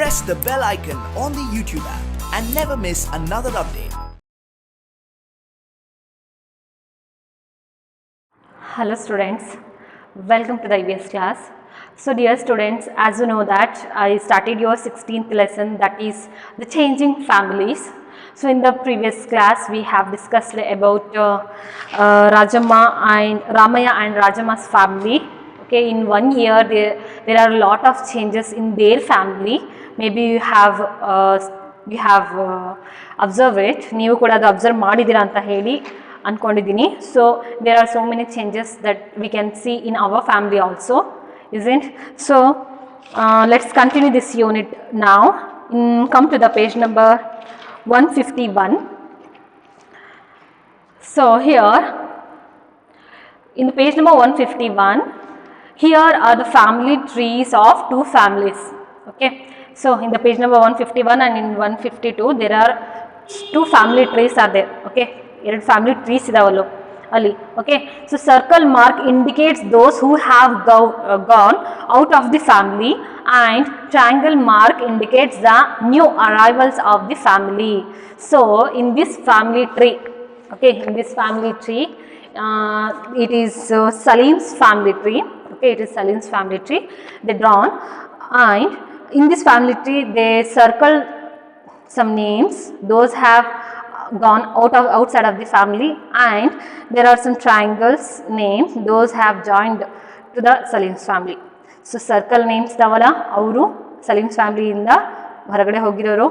press the bell icon on the YouTube app and never miss another update. Hello students, welcome to the EVS class. So dear students, as you know that I started your 16th lesson, that is the changing families. So in the previous class we have discussed about Rajamma and Ramaya and Rajamma's family. Okay, in 1 year there are a lot of changes in their family. Maybe you have observed it. ನೀವು ಕೂಡ ಅದು observe ಮಾಡಿದ್ದೀರಾ ಅಂತ ಹೇಳಿ ಅನ್ಕೊಂಡಿದ್ದೀನಿ. So there are so many changes that we can see in our family also, isn't? So let's continue this unit now. Come to the page number 151. So here in the page number 151, here are the family trees of two families. Okay, so in the page number 151 and in 152 there are two family trees are there. Okay, ಎರಡು family trees ಇದಾವಲ್ಲ ಅಲ್ಲಿ. Okay, so circle mark indicates those who have gone out of the family and triangle mark indicates the new arrivals of the family. So in this family tree, okay, in this family tree it is Salim's family tree. Okay, it is Salim's family tree they drawn, and in this family tree they circle some names, those have gone outside of the family, and there are some triangles names, those have joined to the Salim's family. So circle names davalla ಅವರು Salim's family ಇಂದ ಹೊರಗಡೆ ಹೋಗಿರೋರು,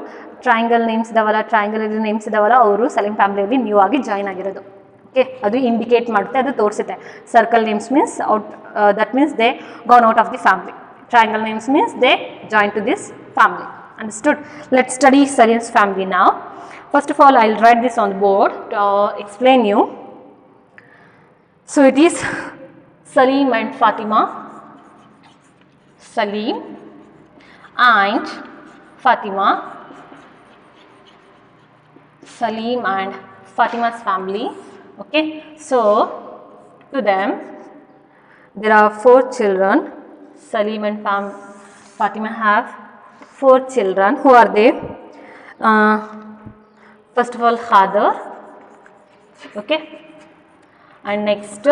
triangle names ಇದಾವಲ್ಲ, triangle names ಇದಾವಲ್ಲ ಅವರು ಸಲೀಂ ಫ್ಯಾಮಿಲಿಯಲ್ಲಿ new ಆಗಿ join ಆಗಿರೋದು. Okay, ಅದು ಇಂಡಿಕೇಟ್ ಮಾಡುತ್ತೆ, ಅದು ತೋರಿಸುತ್ತೆ. Circle names means out, that means they gone out of the family. Triangle names means they join to this family. Understood? Let's study Salim's family now. First of all, I'll write this on the board to explain you. So it is Salim and Fatima. Salim and Fatima. Salim and Fatima's family. Okay, so to them there are 4 children. Salim and Fatima have 4 children. Who are they? First of all, Khadar. Okay, and next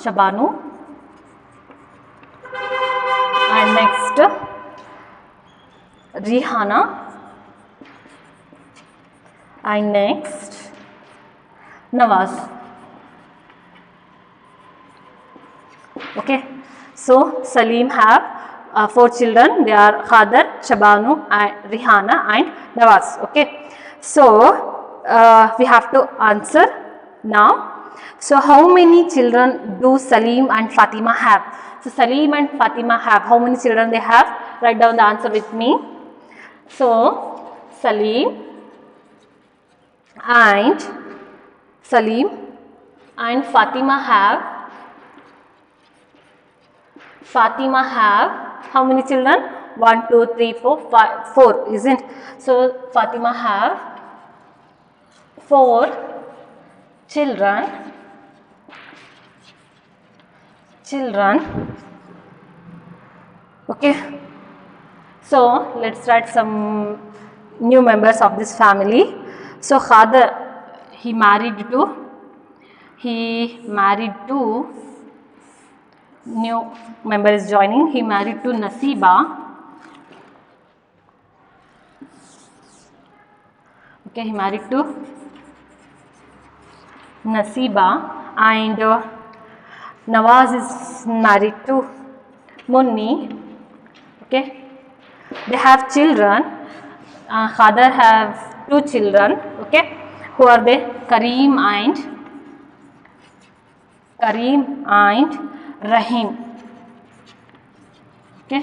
Shabanu, and next Rihana, and next Nawaz. Okay, so Salim have 4 children. They are Khadar, Shabanu, and Rihana, and Nawaz. Okay, so we have to answer now. So how many children do Salim and Fatima have? So Salim and Fatima have, how many children they have? Write down the answer with me. So Salim and Fatima have how many children? 1, 2, 3, 4, 5, 4, isn't? So Fatima have 4 children. Okay, so let's write some new members of this family. So Khadar, he married to new member is joining. He married to Nasiba. Okay, he married to Nasiba, and Nawaz is married to Munni. Okay, they have children. Khadar have 2 children. Okay, who are they? Kareem and Rahim. Okay,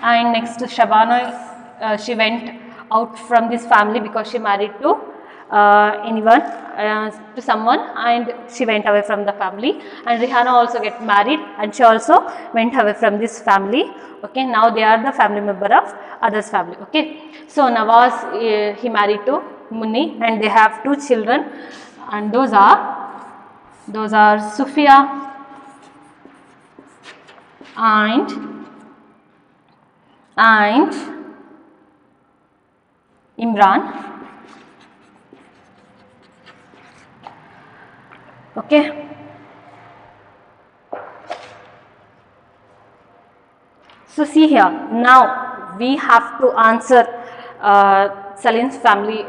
and next Shabana, she went out from this family because she married to to someone, and she went away from the family. And Rihana also get married, and she also went away from this family. Okay, now they are the family member of others family. Okay, so Nawaz, he married to Munni, and they have 2 children, and those are Sufia and Imran. Okay. So see here, now we have to answer Salim's family.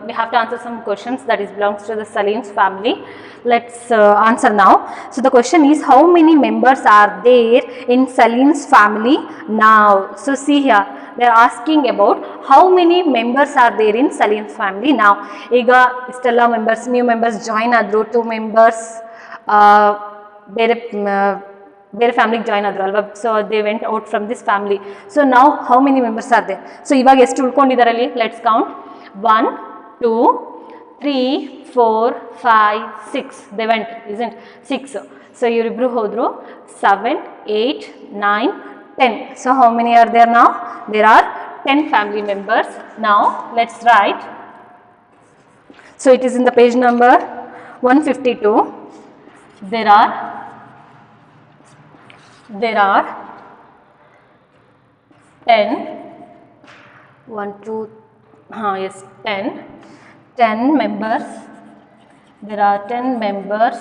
We have to answer some questions that is belongs to the Salim's family. Let's answer now. So the question is, how many members are there in Salim's family now? So see here, they are asking about how many members are there in Salim's family now. Ega istella members, new members join adru, 2 members ಬೇರೆ ಫ್ಯಾಮಿಲಿಗೆ join ಆದ್ರು ಅಲ್ವಾ, so they went out from this family. So ನಾವು how many members are they? So ಇವಾಗ ಎಷ್ಟು ಉಳ್ಕೊಂಡಿದ್ದಾರಲ್ಲಿ? Let's count. 1 2 3 4 5 6 they went, isn't 6. So ಇವರಿಬ್ರು ಹೋದ್ರು. 7 8 9 10. So how many are there ನಾವು? There are 10 family members. ನಾವು let's write. So it is in the page number 152. There are 10 1 2 yes 10 members. There are 10 members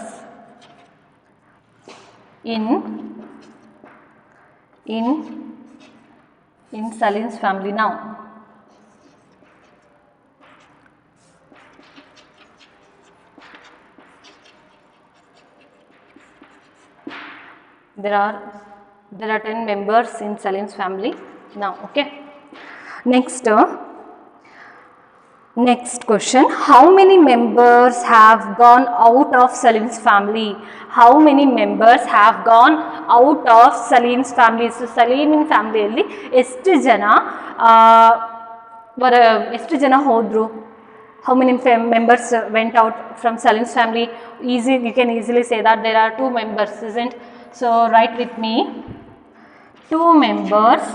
in Salim's family now. There are 10 members in Salim's family now. Okay. Next question. How many members have gone out of Salim's family? How many members have gone out of Salim's family? So Salim family alli ಎಷ್ಟು ಜನ ಹೋದ್ರು? How many members went out from Salim's family? You can easily say that there are 2 members, isn't? So write with me. 2 members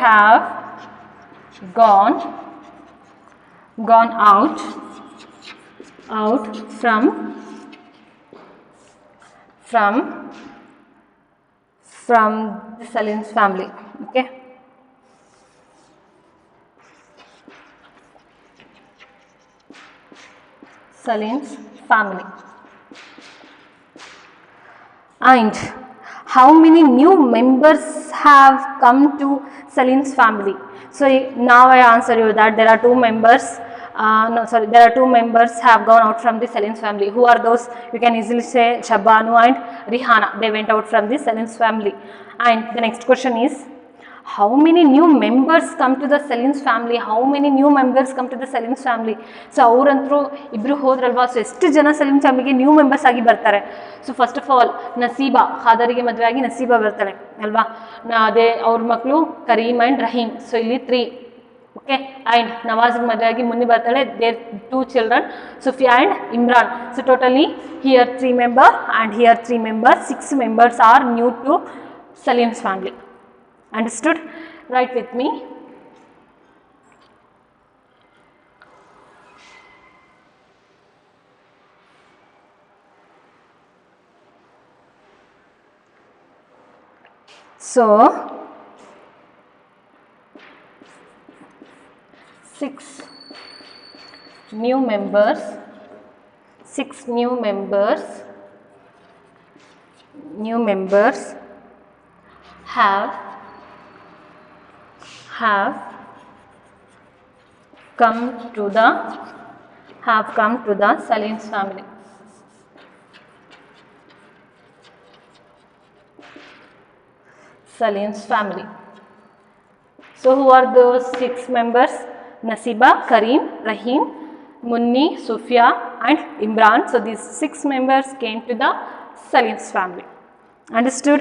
have gone out from the Salim's family. Okay. Salim's family. And how many new members have come to Salim's family? So now I answer you that there are 2 members. There are 2 members have gone out from the Salim's family. Who are those? You can easily say Shabanu and Rihana. They went out from the Salim's family. And the next question is, how many new members come to the Salim's family? How many new members come to the Salim's family? So ಅವರಂತರೂ ಇಬ್ರು ಹೋದ್ರಲ್ವಾ, so ಎಷ್ಟು ಜನ ಸಲೀಂ ಫ್ಯಾಮಿಲಿಗೆ new members ಆಗಿ ಬರ್ತಾರೆ? So first of all Naseeba, ಖಾದರಿಗೆ ಮದುವೆ ಆಗಿ ನಸೀಬಾ ಬರ್ತಾಳೆ ಅಲ್ವಾ. ಅದೇ ಅವ್ರ ಮಕ್ಕಳು ಕರೀಮ್ ಆ್ಯಂಡ್ ರಹೀಮ್. ಸೊ ಇಲ್ಲಿ 3. ಓಕೆ. ಆ್ಯಂಡ್ ನವಾಜ್ಗೆ ಮದುವೆ ಆಗಿ ಮುನ್ನಿ ಬರ್ತಾಳೆ. There 2 children, Sufiya and Imran. So totally here 3 members and here 3 members. 6 members are new to Salim's family. Understood? Write with me. So 6 new members have come to the Salim's family. So who are those 6 members? Nasiba, Kareem, Rahim, Munni, Sufia and Imran. So these 6 members came to the Salim's family. Understood?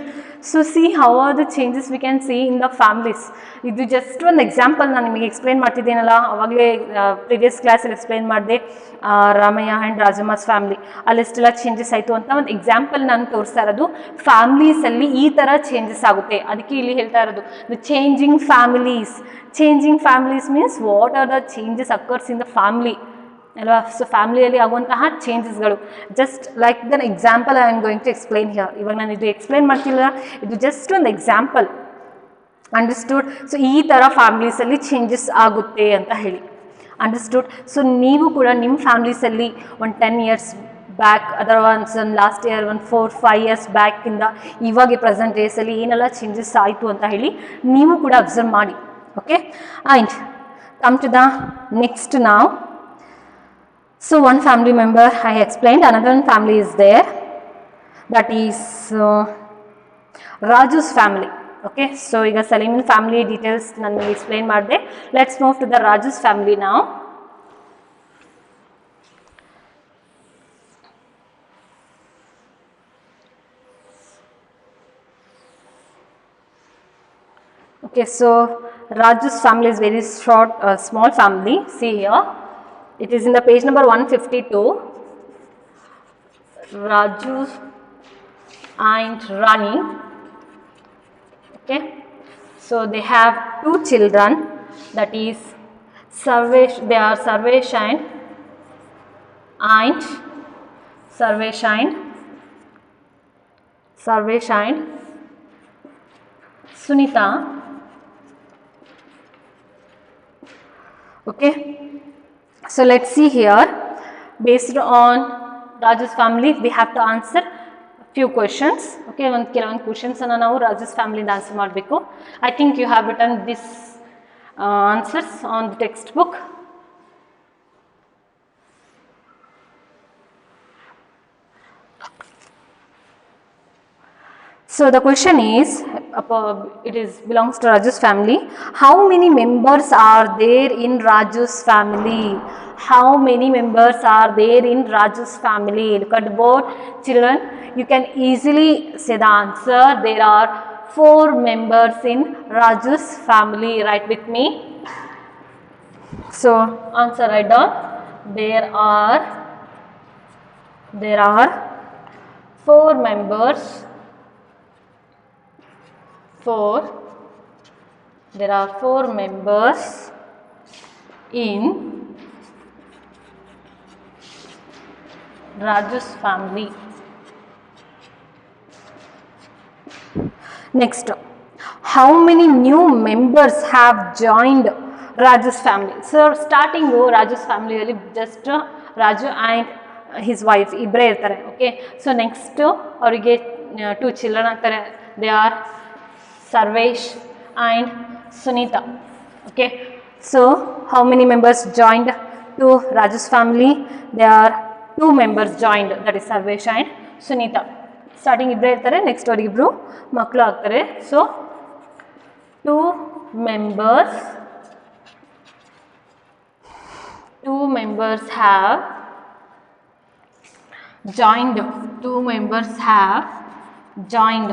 So see how are the changes we can see in the families. ಇದು just ಒಂದು example ನಾನು ನಿಮಗೆ explain ಮಾಡ್ತಿದ್ದೀನಲ್ಲ, ಅವಾಗಲೇ previous ಕ್ಲಾಸಲ್ಲಿ explain ಮಾಡಿದೆ Ramaiah and ರಾಜಮ್ಮಸ್ family ಅಲ್ಲೆಷ್ಟೆಲ್ಲ changes ಆಯಿತು ಅಂತ ಒಂದು ಎಕ್ಸಾಂಪಲ್ ನಾನು ತೋರಿಸ್ತಾ ಇರೋದು. ಫ್ಯಾಮಿಲೀಸಲ್ಲಿ ಈ ಥರ ಚೇಂಜಸ್ ಆಗುತ್ತೆ, ಅದಕ್ಕೆ ಇಲ್ಲಿ ಹೇಳ್ತಾ ಇರೋದು the changing families. Changing families means what are the changes occurs in the family. ಅಲ್ವಾ. ಸೊ ಫ್ಯಾಮಿಲಿಯಲ್ಲಿ ಆಗುವಂತಹ ಚೇಂಜಸ್ಗಳು just like then example I am going to explain here. ಇವಾಗ ನಾನು ಇದು ಎಕ್ಸ್ಪ್ಲೈನ್ ಮಾಡ್ತಿಲ್ಲ, ಇದು ಜಸ್ಟ್ ಒಂದು ಎಕ್ಸಾಂಪಲ್. ಅಂಡರ್ಸ್ಟೂಡ್. ಸೊ ಈ ಥರ ಫ್ಯಾಮ್ಲೀಸಲ್ಲಿ ಚೇಂಜಸ್ ಆಗುತ್ತೆ ಅಂತ ಹೇಳಿ. ಅಂಡರ್ಸ್ಟೂಡ್. ಸೊ ನೀವು ಕೂಡ ನಿಮ್ಮ ಫ್ಯಾಮ್ಲೀಸಲ್ಲಿ ಒಂದು 10 years ಬ್ಯಾಕ್ ಅದರ ಒಂದು ಲಾಸ್ಟ್ ಇಯರ್ ಒಂದು 4-5 years ಬ್ಯಾಕಿಂದ ಇವಾಗ ಪ್ರೆಸೆಂಟ್ ಡೇಸಲ್ಲಿ ಏನೆಲ್ಲ ಚೇಂಜಸ್ ಆಯಿತು ಅಂತ ಹೇಳಿ ನೀವು ಕೂಡ ಅಬ್ಸರ್ವ್ ಮಾಡಿ. Okay. And come to the next ನಾವು. So one family member I explained, another family is there, that is Raju's family. Okay, so ಈಗ Salim's family details ನಾನು explain ಮಾಡಿದೆ. Let's move to the Raju's family now. Okay, so Raju's family is very short, small family. See here. It is in the page number 152. Raju and Rani. Okay. So they have 2 children. That is Sarvesh. They are Sarvesh and Sunita. Okay. So let's see here, based on Raju's family we have to answer few questions. Okay, ಒಂದು ಕೆಲವೊಂದು questions ಅನ್ನು ನಾವು Raju's family ಇಂದ answer ಮಾಡಬೇಕು. I think you have written this answers on the textbook. So the question is, it is belongs to Raju's family. How many members are there in Raju's family? How many members are there in Raju's family? Look at both children. You can easily say the answer. There are 4 members in Raju's family. Write with me. So answer write down. There are 4 members. There are 4 members in Raju's family. Next, how many new members have joined Raju's family? So starting Raju's family alli just Raju and his wife ಇಬ್ಬರೇ ಇರ್ತಾರೆ. Okay. So next ಅವರಿಗೆ 2 children ಆಗ್ತಾರೆ. They are Sarvesh and Sunita. Okay, so how many members joined to Raju's family? There are 2 members joined, that is Sarvesh and Sunita. Starting ಇಬ್ಬರೇ ಇರ್ತಾರೆ, next ಅವರಿಗಿಬ್ರು ಮಕ್ಕಳು ಆಗ್ತಾರೆ. So 2 members have joined. 2 members have joined.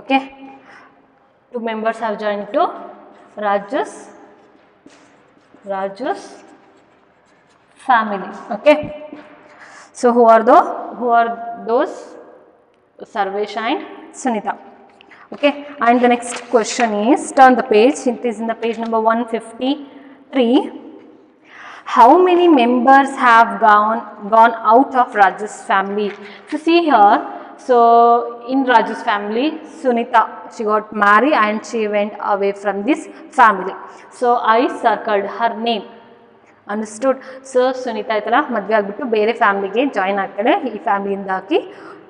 Okay. 2 members have joined to Raju's family. Okay. So who are those? Sarvesh and Sunita. Okay. And the next question is, turn the page. It is in the page number 153. How many members have gone out of Raju's family? So see here. So in Raju's family, Sunita, she got married and she went away from this family. So I circled her name. Understood? So Sunita itala madve agbittu bere family ge join agtale, ee family inda haki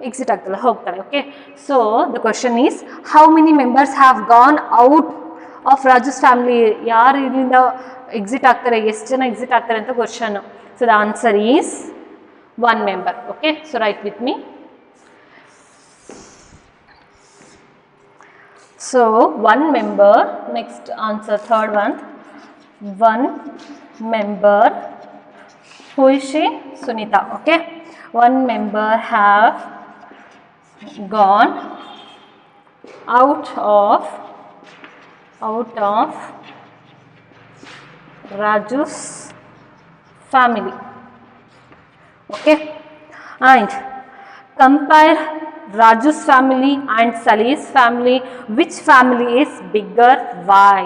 exit agtale hogtale. Okay. So the question is, how many members have gone out of Raju's family? Yaar ilinda exit agtare, ಎಷ್ಟು ಜನ exit ಆಗ್ತಾರೆ ಅಂತ question. So the answer is 1 member. Okay. So write with me. So 1 member, next answer, third one, 1 member. Who is she? Sunita. Okay. 1 member have gone out of Raju's family. Okay. And compare Raju's family and Salih's family, which family is bigger? Why?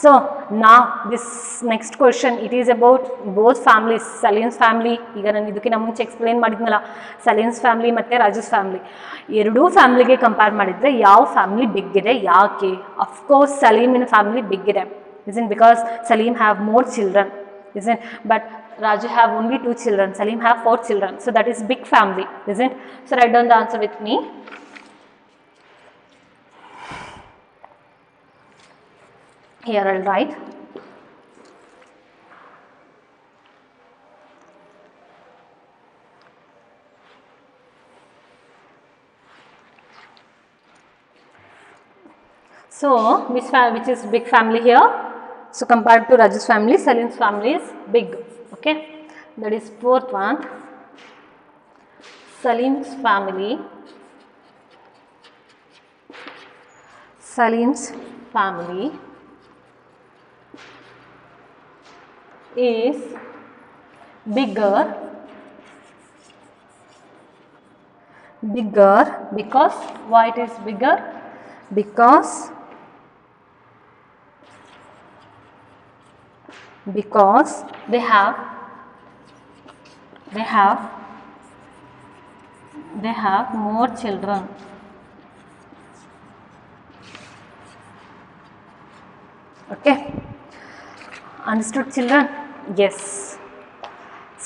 So now this next question, it is about both families. Salih's family, ಈಗ ನಾನು ಇದಕ್ಕಿಂತ ಮುಂಚೆ explain ಮಾಡಿದ್ನಲ್ಲ, Salih's family ಮತ್ತು Raju's family, ಎರಡೂ ಫ್ಯಾಮಿಲಿಗೆ compare ಮಾಡಿದರೆ ಯಾವ ಫ್ಯಾಮಿಲಿ ಬಿಗ್ ಇದೆ, ಯಾಕೆ? ಅಫ್ಕೋರ್ಸ್ ಸಲೀಮಿನ ಫ್ಯಾಮಿಲಿ ಬಿಗ್ ಇದೆ, isn't, because Salim have more children, isn't, but Raju have only 2 children, Salim have 4 children, so that is big family, isn't? So write down the answer with me. Here I'll write. So which is big family here? So compared to Raju's family, Salim's family is big. Okay, that is fourth one. Salim's family is bigger because why it is bigger? Because they have more children. Okay, understood children? Yes.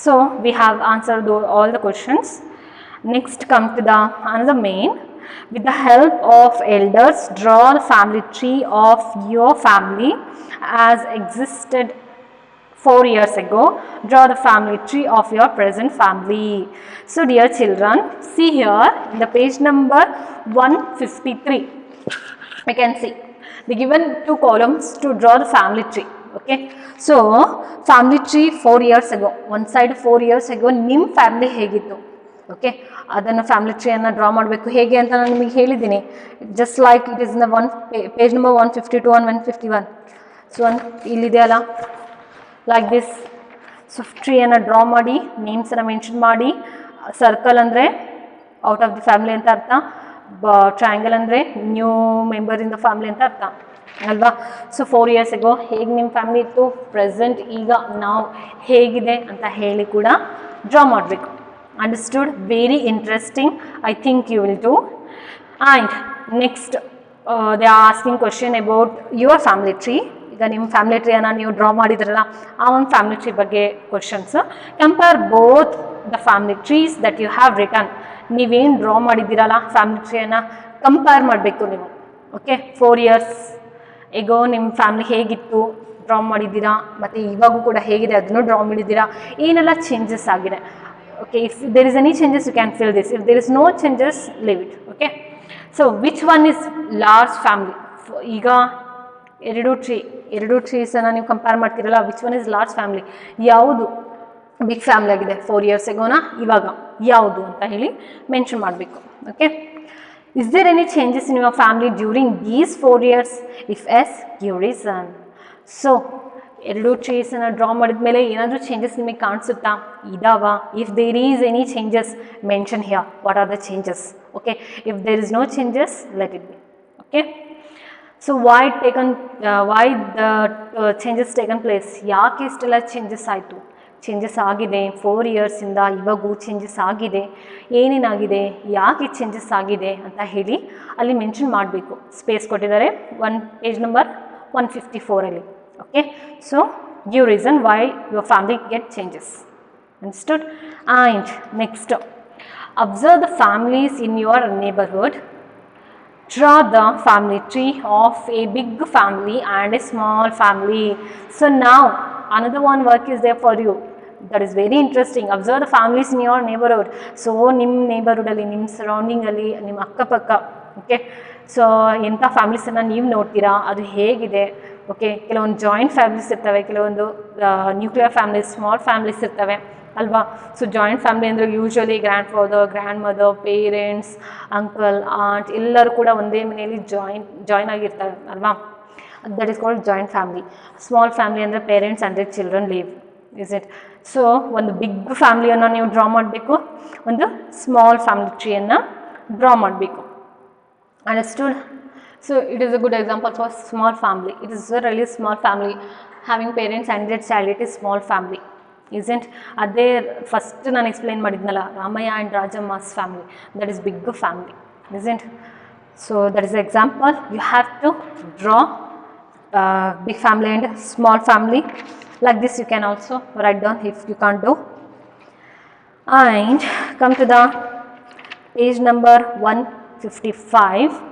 So we have answered all the questions. Next come to the another main. With the help of elders, draw the family tree of your family as existed 4 years ago. Draw the family tree of your present family. So dear children, see here in the page number 153, we can see they given 2 columns to draw the family tree. Okay, so family tree 4 years ago, one side 4 years ago ನಿಮ್ಮ family ಹೇಗಿತ್ತು, okay, ಅದನ್ನು family ಟ್ರೀಯನ್ನು draw ಮಾಡಬೇಕು ಹೇಗೆ ಅಂತ ನಾನು ನಿಮಗೆ ಹೇಳಿದ್ದೀನಿ. Just like it is in the page number 152 and 151. So ಇಲ್ಲಿದೆಯಲ್ಲ, ಲೈಕ್ ದಿಸ್. ಸೊ ಟ್ರೀಯನ್ನು ಡ್ರಾ ಮಾಡಿ, ನೇಮ್ಸನ್ನು ಮೆನ್ಷನ್ ಮಾಡಿ. ಸರ್ಕಲ್ ಅಂದರೆ ಔಟ್ ಆಫ್ ದಿ ಫ್ಯಾಮಿಲಿ ಅಂತ ಅರ್ಥ, ಟ್ರಯಾಂಗಲ್ ಅಂದರೆ new member in the family ಅಂತ ಅರ್ಥ ಅಲ್ವಾ. ಸೊ 4 years ago ಹೇಗೆ ನಿಮ್ಮ ಫ್ಯಾಮಿಲಿ ಇತ್ತು, ಪ್ರೆಸೆಂಟ್ ಈಗ ನಾವು ಹೇಗಿದೆ ಅಂತ ಹೇಳಿ ಕೂಡ ಡ್ರಾ ಮಾಡಬೇಕು. Understood? Very interesting. I think you will do. And next they are asking question about your family tree. ಈಗ ನಿಮ್ಮ ಫ್ಯಾಮಿಲಿ ಟ್ರೀಯನ್ನು ನೀವು ಡ್ರಾ ಮಾಡಿದ್ರಲ್ಲ, ಆ ಒಂದು ಫ್ಯಾಮಿಲಿ ಟ್ರೀ ಬಗ್ಗೆ questions. Compare both the family trees that you have return. ನೀವೇನು draw ಮಾಡಿದ್ದೀರಲ್ಲ family ಟ್ರೀಯನ್ನು ಕಂಪೇರ್ ಮಾಡಬೇಕು ನೀವು. ಓಕೆ, 4 years ಎಗೋ ನಿಮ್ಮ ಫ್ಯಾಮಿಲಿ ಹೇಗಿತ್ತು ಡ್ರಾ ಮಾಡಿದ್ದೀರಾ, ಮತ್ತು ಇವಾಗೂ ಕೂಡ ಹೇಗಿದೆ ಅದನ್ನು ಡ್ರಾ ಮಾಡಿದ್ದೀರಾ, ಏನೆಲ್ಲ ಚೇಂಜಸ್ ಆಗಿದೆ. Okay, if there is any changes you can fill this, if there is no changes leave it. Okay, so which one is large family? ಈಗ ಎರಡು ಟ್ರೀಸನ್ನು ನೀವು ಕಂಪೇರ್ ಮಾಡ್ತಿರಲ್ಲ, which one is large family, ಯಾವುದು big family ಆಗಿದೆ 4 years agoನ ಇವಾಗ ಯಾವುದು ಅಂತ ಹೇಳಿ ಮೆನ್ಷನ್ ಮಾಡಬೇಕು. Okay, is there any changes in your family during these 4 years? If yes, give reason. So ಎರಡು ಟ್ರೀಸನ್ನು ಡ್ರಾ ಮಾಡಿದ ಮೇಲೆ ಏನಾದರೂ ಚೇಂಜಸ್ ನಿಮಗೆ ಕಾಣಿಸುತ್ತಾ, ಇದಾವ? If there is any changes mention here, what are the changes? Okay, if there is no changes let it be. Okay, so why the changes taken place, ಯಾಕೆ ಇಷ್ಟೆಲ್ಲ ಚೇಂಜಸ್ ಆಯಿತು? ಚೇಂಜಸ್ ಆಗಿದೆ 4 yearsಯಿಂದ ಇವಾಗೂ ಚೇಂಜಸ್ ಆಗಿದೆ, ಏನೇನಾಗಿದೆ, ಯಾಕೆ ಚೇಂಜಸ್ ಆಗಿದೆ ಅಂತ ಹೇಳಿ ಅಲ್ಲಿ ಮೆನ್ಷನ್ ಮಾಡಬೇಕು. ಸ್ಪೇಸ್ ಕೊಟ್ಟಿದ್ದಾರೆ ಪೇಜ್ ನಂಬರ್ 154ಅಲ್ಲಿ. Okay, so give reason why your family get changes. Understood? And next, observe the families in your neighborhood. Draw the family tree of a big family and a small family. So now another one work is there for you. That is very interesting. Observe the families in your neighborhood. So ನಿಮ್ಮ ನೇಬರ್ಹುಡಲ್ಲಿ, ನಿಮ್ಮ ಸರೌಂಡಿಂಗಲ್ಲಿ, ನಿಮ್ಮ ಅಕ್ಕಪಕ್ಕ, okay, so ಎಂಥ ಫ್ಯಾಮಿಲೀಸನ್ನು ನೀವು ನೋಡ್ತೀರಾ, ಅದು ಹೇಗಿದೆ. Okay, ಕೆಲವೊಂದು ಜಾಯಿಂಟ್ ಫ್ಯಾಮಿಲೀಸ್ ಇರ್ತವೆ, ಕೆಲವೊಂದು ನ್ಯೂಕ್ಲಿಯರ್ ಫ್ಯಾಮಿಲೀಸ್, ಸ್ಮಾಲ್ ಫ್ಯಾಮಿಲೀಸ್ ಇರ್ತವೆ ಅಲ್ವಾ. ಸೊ ಜಾಯಿಂಟ್ ಫ್ಯಾಮಿಲಿ ಅಂದರೆ usually grandfather, grandmother, parents, uncle, aunt ಎಲ್ಲರೂ ಕೂಡ ಒಂದೇ ಮನೆಯಲ್ಲಿ ಜಾಯಿನ್ ಆಗಿರ್ತಾರೆ ಅಲ್ವಾ. That is called joint family. Small family ಅಂದರೆ parents and their children live, is it. So ಒಂದು ಬಿಗ್ ಫ್ಯಾಮಿಲಿಯನ್ನು ನೀವು ಡ್ರಾ ಮಾಡಬೇಕು, ಒಂದು ಸ್ಮಾಲ್ ಫ್ಯಾಮಿಲಿ ಟ್ರೀಯನ್ನು ಡ್ರಾ ಮಾಡಬೇಕು. Understood? So it is a good example for small family. It is a really small family. Having parents and their child, it is small family, isn't? ಅದೇ first ನಾನು explain ಮಾಡಿದ್ನಲ್ಲ, Ramaiah and Rajamma's family, that is big family, isn't? So that is the example. You have to draw big family and small family. Like this you can also write down if you can't do. And come to the page number 155.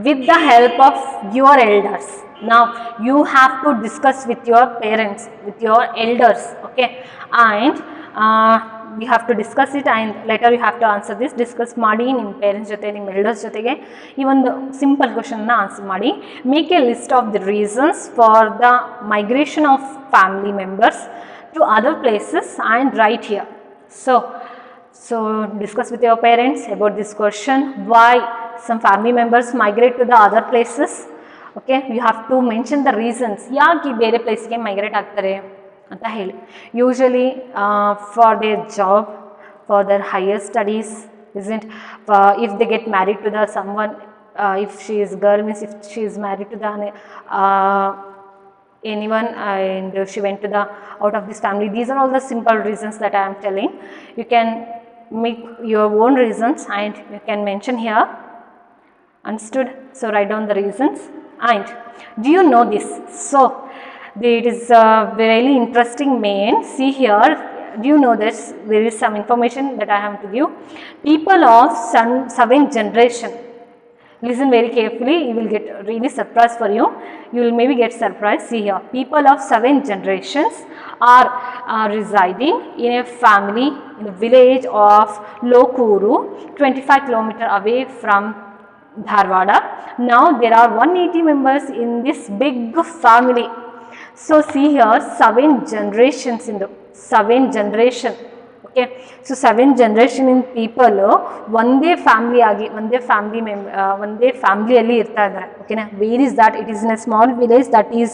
With the help of your elders, now you have to discuss with your parents, with your elders, okay, and you have to discuss it, and later you have to answer this. Discuss ಮಾಡಿ ನಿಮ್ಮ parents ಜೊತೆ, ನಿಮ್ಮ elders ಜೊತೆಗೆ ಈ ಒಂದು simple ಕ್ವಶನ್ನ answer ಮಾಡಿ. Make A list of the reasons for the migration of family members to other places and write here. So discuss with your parents about this question, why some family members migrate to the other places. Okay, you have to mention the reasons. ಯಾಕೆ ಬೇರೆ ಪ್ಲೇಸ್ಗೆ migrate ಆಗ್ತಾರೆ ಅಂತ ಹೇಳಿ. Usually for there job, for their higher studies, isn't? If they get married to the someone, if she is girl, means if she is married to the anyone and she went to the out of this family. These are all the simple reasons that I am telling. You can make your own reasons and you can mention here. Understood? So write down the reasons. And do you know this? So it is a very interesting main. See here, do you know this? There is some information that I have to give. People of 7th generation. Listen very carefully, you will get really surprised for you. You will maybe get surprised. See here, people of 7 generations are residing in a family in the village of Lokuru, 25 km away from Dharwada. Now there are 180 members in this big family. So see here, 7 generations in the 7 generation. Okay, so 7 generation in people ಒಂದೇ family ಆಗಿ ಒಂದೇ ಫ್ಯಾಮಿಲಿಯಲ್ಲಿ ಇರ್ತಾ ಇದ್ದಾರೆ. ಓಕೆನಾ, where is that? It is in a small village that is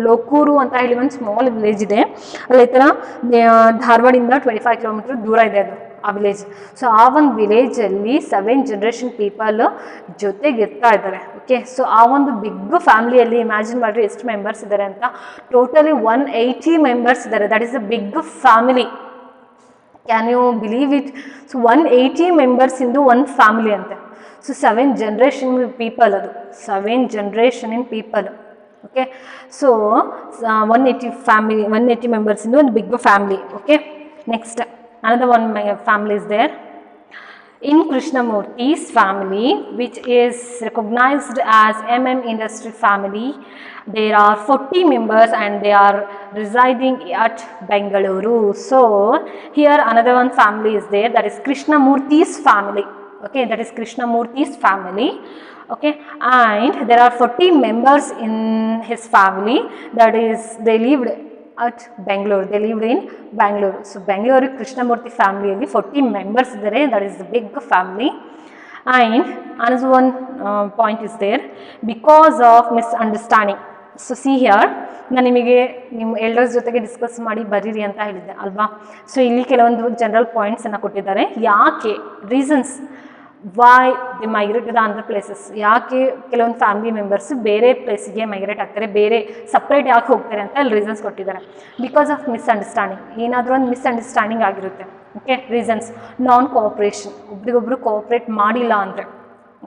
Lokur ಅಂತ ಹೇಳಿ ಒಂದು ಸ್ಮಾಲ್ ವಿಲೇಜ್ ಇದೆ. ಅಲ್ಲಿ ಈ ಥರ ಧಾರವಾಡಿಂದ 25 ಕಿಲೋಮೀಟರ್ ದೂರ ಇದೆ ಅದು ಆ ವಿಲೇಜ್. ಸೊ ಆ ಒಂದು ವಿಲೇಜಲ್ಲಿ 7 ಜನರೇಷನ್ ಪೀಪಲ್ ಜೊತೆಗೆ ಇರ್ತಾ ಇದ್ದಾರೆ. ಓಕೆ, ಸೊ ಆ ಒಂದು ಬಿಗ್ ಫ್ಯಾಮಿಲಿಯಲ್ಲಿ ಇಮ್ಯಾಜಿನ್ ಮಾಡಿರಿ ಎಷ್ಟು ಮೆಂಬರ್ಸ್ ಇದ್ದಾರೆ ಅಂತ. ಟೋಟಲಿ 180 ಮೆಂಬರ್ಸ್ ಇದ್ದಾರೆ. That is a big family. Can you believe it? So 180 members into one family ante. So 7 generation people adu. 7 generation in people. Okay, so 180 members into one big family. Okay, next another one family is there. In Krishnamurthy's family, which is recognized as Industry family, there are 40 members and they are residing at Bengaluru. So here another one family is there, that is Krishnamurthy's family. Okay, that is Krishnamurthy's family. Okay, and there are 40 members in his family, that is they lived at Bangalore. They lived in Bangalore. So Bangalore Krishnamurthy family alli 40 members idare. That is the big family. And another one point is there, because of misunderstanding. So see here, ನಾನು ನಿಮಗೆ ನಿಮ್ಮ elders ಜೊತೆಗೆ discuss ಮಾಡಿ ಬರೀರಿ ಅಂತ ಹೇಳಿದ್ದೆ ಅಲ್ವಾ. So ಇಲ್ಲಿ ಕೆಲವೊಂದು ಜನರಲ್ ಪಾಯಿಂಟ್ಸನ್ನು ಕೊಟ್ಟಿದ್ದಾರೆ. ಯಾಕೆ reasons why the migrate to the other places, ಯಾಕೆ ಕೆಲವೊಂದು ಫ್ಯಾಮಿಲಿ ಮೆಂಬರ್ಸ್ ಬೇರೆ ಪ್ಲೇಸಿಗೆ ಮೈಗ್ರೇಟ್ ಆಗ್ತಾರೆ, ಬೇರೆ ಸಪ್ರೇಟ್ ಯಾಕೆ ಹೋಗ್ತಾರೆ ಅಂತ ಅಲ್ಲಿ ರೀಸನ್ಸ್ ಕೊಟ್ಟಿದ್ದಾರೆ. ಬಿಕಾಸ್ ಆಫ್ ಮಿಸ್ಅಂಡರ್ಸ್ಟ್ಯಾಂಡಿಂಗ್, ಏನಾದರೂ ಒಂದು ಮಿಸ್ಅಂಡರ್ಸ್ಟ್ಯಾಂಡಿಂಗ್ ಆಗಿರುತ್ತೆ. ಓಕೆ, ರೀಸನ್ಸ್ ನಾನ್ ಕೋಆಪ್ರೇಷನ್, ಒಬ್ರಿಗೊಬ್ರು ಕೋಆಪ್ರೇಟ್ ಮಾಡಿಲ್ಲ ಅಂದರೆ.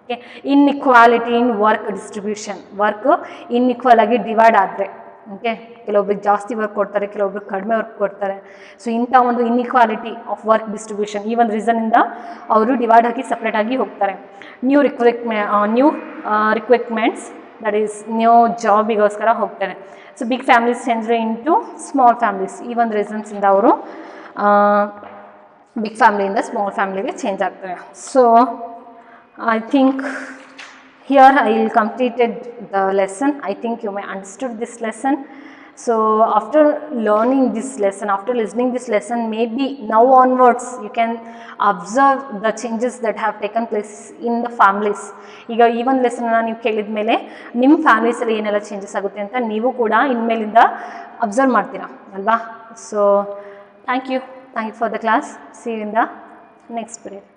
Okay, inequality in work distribution, work inequal ಆಗಿ ಡಿವೈಡ್ ಆದರೆ. ಓಕೆ, ಕೆಲವೊಬ್ರಿಗೆ ಜಾಸ್ತಿ ವರ್ಕ್ ಕೊಡ್ತಾರೆ, ಕೆಲವೊಬ್ರಿಗೆ ಕಡಿಮೆ ವರ್ಕ್ ಕೊಡ್ತಾರೆ. ಸೊ ಇಂಥ ಒಂದು ಇನ್ಇಕ್ವಾಲಿಟಿ ಆಫ್ ವರ್ಕ್ ಡಿಸ್ಟ್ರಿಬ್ಯೂಷನ್, ಈ ಒಂದು ರೀಸನ್ನಿಂದ ಅವರು ಡಿವೈಡ್ ಆಗಿ ಸಪ್ರೇಟಾಗಿ ಹೋಗ್ತಾರೆ. New requirements, that is new ಜಾಬಿಗೋಸ್ಕರ ಹೋಗ್ತಾರೆ. So big families change into small families, ಈ ಒಂದು ರೀಸನ್ಸಿಂದ ಅವರು ಬಿಗ್ ಫ್ಯಾಮಿಲಿಯಿಂದ ಸ್ಮಾಲ್ ಫ್ಯಾಮಿಲಿಗೆ ಚೇಂಜ್ ಆಗ್ತಾರೆ. ಸೊ I think here I will completed the lesson. I think you may understood this lesson. So after learning this lesson, after listening this lesson, maybe now onwards you can observe the changes that have taken place in the families. ಈಗ ಈ ಒಂದು ಲೆಸನ್ನ ನೀವು ಕೇಳಿದ ಮೇಲೆ ನಿಮ್ಮ ಫ್ಯಾಮಿಲೀಸಲ್ಲಿ ಏನೆಲ್ಲ changes ಆಗುತ್ತೆ ಅಂತ ನೀವು ಕೂಡ ಇನ್ಮೇಲಿಂದ ಅಬ್ಸರ್ವ್ ಮಾಡ್ತೀರಾ ಅಲ್ವಾ. So thank you for the class. See you in the next period.